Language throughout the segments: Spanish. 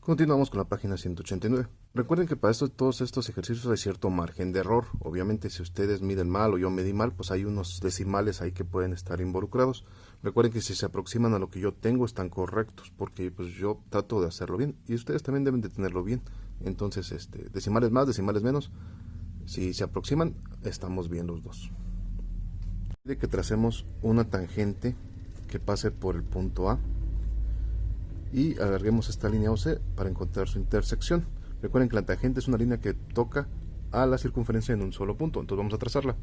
Continuamos con la página 189. Recuerden que para todos estos ejercicios hay cierto margen de error. Obviamente, si ustedes miden mal o yo medí mal, pues hay unos decimales ahí que pueden estar involucrados. Recuerden que si se aproximan a lo que yo tengo, están correctos, porque pues yo trato de hacerlo bien y ustedes también deben de tenerlo bien. Entonces, decimales más, decimales menos, si se aproximan, estamos bien los dos. De que tracemos una tangente que pase por el punto A y alarguemos esta línea OC para encontrar su intersección. Recuerden que la tangente es una línea que toca a la circunferencia en un solo punto, entonces vamos a trazarla.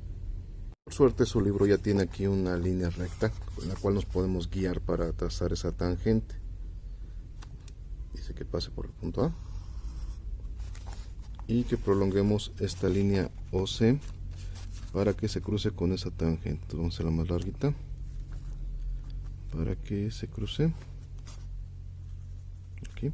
Por suerte su libro ya tiene aquí una línea recta con la cual nos podemos guiar para trazar esa tangente. Dice que pase por el punto A y que prolonguemos esta línea OC para que se cruce con esa tangente. Entonces vamos a hacerla más larguita para que se cruce. Aquí.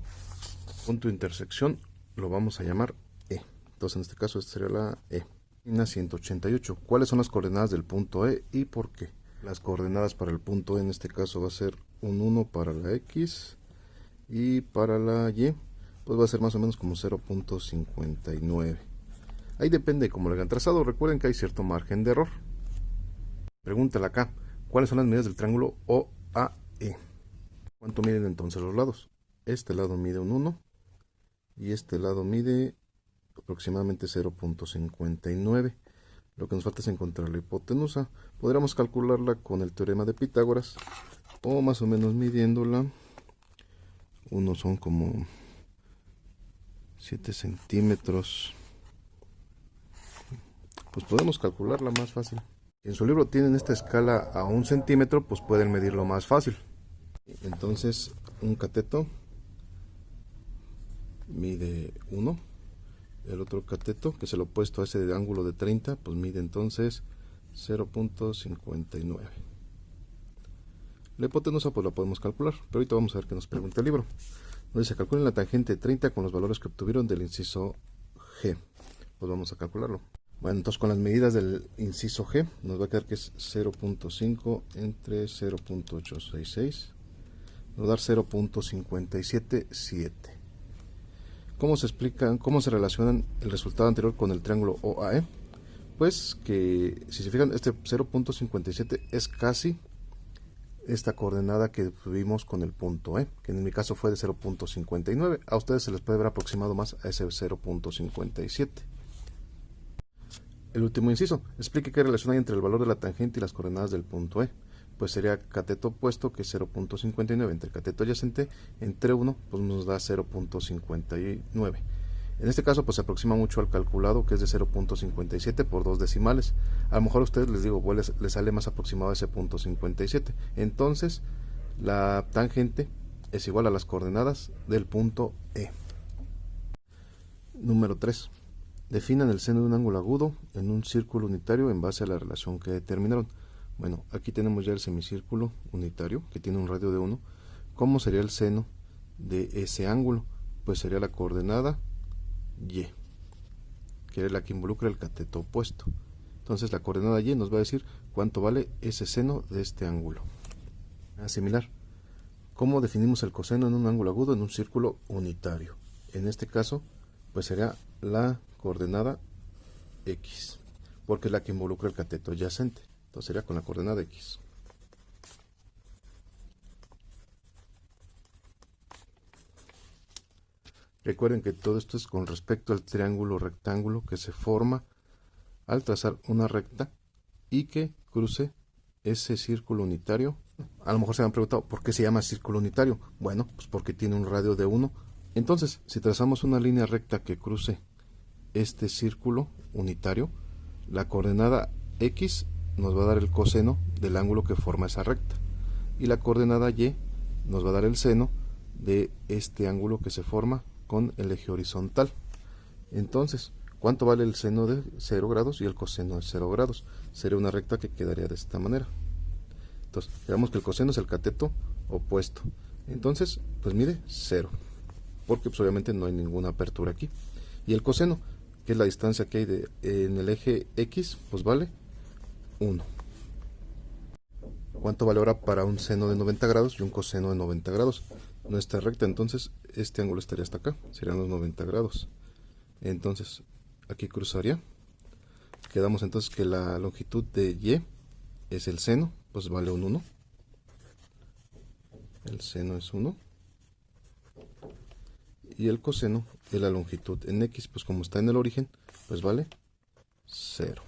Punto de intersección lo vamos a llamar E. Entonces en este caso esta sería la E. Página 188. ¿Cuáles son las coordenadas del punto E y por qué? Las coordenadas para el punto E en este caso va a ser un 1 para la X y para la Y pues va a ser más o menos como 0.59. Ahí depende de cómo lo hayan trazado. Recuerden que hay cierto margen de error. Pregúntale acá, ¿cuáles son las medidas del triángulo OAE? ¿Cuánto miden entonces los lados? Este lado mide un 1 y este lado mide aproximadamente 0.59. Lo que nos falta es encontrar la hipotenusa. Podríamos calcularla con el teorema de Pitágoras o más o menos midiéndola. Unos son como 7 centímetros. Pues podemos calcularla más fácil. Si en su libro tienen esta escala a 1 centímetro, pues pueden medirlo más fácil. Entonces un cateto mide 1, el otro cateto, que es el opuesto a ese de ángulo de 30, pues mide entonces 0.59. La hipotenusa pues la podemos calcular, pero ahorita vamos a ver qué nos pregunta el libro. Nos dice, calculen la tangente 30 con los valores que obtuvieron del inciso G. Pues vamos a calcularlo. Bueno, entonces con las medidas del inciso G nos va a quedar que es 0.5 entre 0.866, nos va a dar 0.577. ¿Cómo se explican, cómo se relacionan el resultado anterior con el triángulo OAE? Pues que, si se fijan, este 0.57 es casi esta coordenada que tuvimos con el punto E, que en mi caso fue de 0.59. A ustedes se les puede ver aproximado más a ese 0.57. El último inciso, explique qué relación hay entre el valor de la tangente y las coordenadas del punto E. Pues sería cateto opuesto, que es 0.59, entre cateto adyacente, entre 1, pues nos da 0.59. En este caso, pues se aproxima mucho al calculado, que es de 0.57 por 2 decimales. A lo mejor a ustedes les digo, pues les sale más aproximado ese 0.57. Entonces, la tangente es igual a las coordenadas del punto E. Número 3. Definan el seno de un ángulo agudo en un círculo unitario en base a la relación que determinaron. Bueno, aquí tenemos ya el semicírculo unitario, que tiene un radio de 1. ¿Cómo sería el seno de ese ángulo? Pues sería la coordenada Y, que es la que involucra el cateto opuesto. Entonces la coordenada Y nos va a decir cuánto vale ese seno de este ángulo. Similar, ¿cómo definimos el coseno en un ángulo agudo en un círculo unitario? En este caso, pues sería la coordenada X, porque es la que involucra el cateto adyacente. Entonces sería con la coordenada X. Recuerden que todo esto es con respecto al triángulo rectángulo que se forma al trazar una recta y que cruce ese círculo unitario. A lo mejor se han preguntado por qué se llama círculo unitario. Bueno, pues porque tiene un radio de 1. Entonces, si trazamos una línea recta que cruce este círculo unitario, la coordenada X nos va a dar el coseno del ángulo que forma esa recta y la coordenada Y nos va a dar el seno de este ángulo que se forma con el eje horizontal. Entonces, ¿cuánto vale el seno de 0 grados y el coseno de 0 grados? Sería una recta que quedaría de esta manera. Entonces, digamos que el coseno es el cateto opuesto. Entonces, pues mide 0, porque pues obviamente no hay ninguna apertura aquí. Y el coseno, que es la distancia que hay en el eje X, pues vale 1. ¿Cuánto vale ahora para un seno de 90 grados y un coseno de 90 grados? nuestra recta, entonces este ángulo estaría hasta acá, serían los 90 grados. Entonces aquí cruzaría. Quedamos entonces que la longitud de Y es el seno, pues vale un 1. El seno es 1. Y el coseno es la longitud en X, pues como está en el origen, pues vale 0.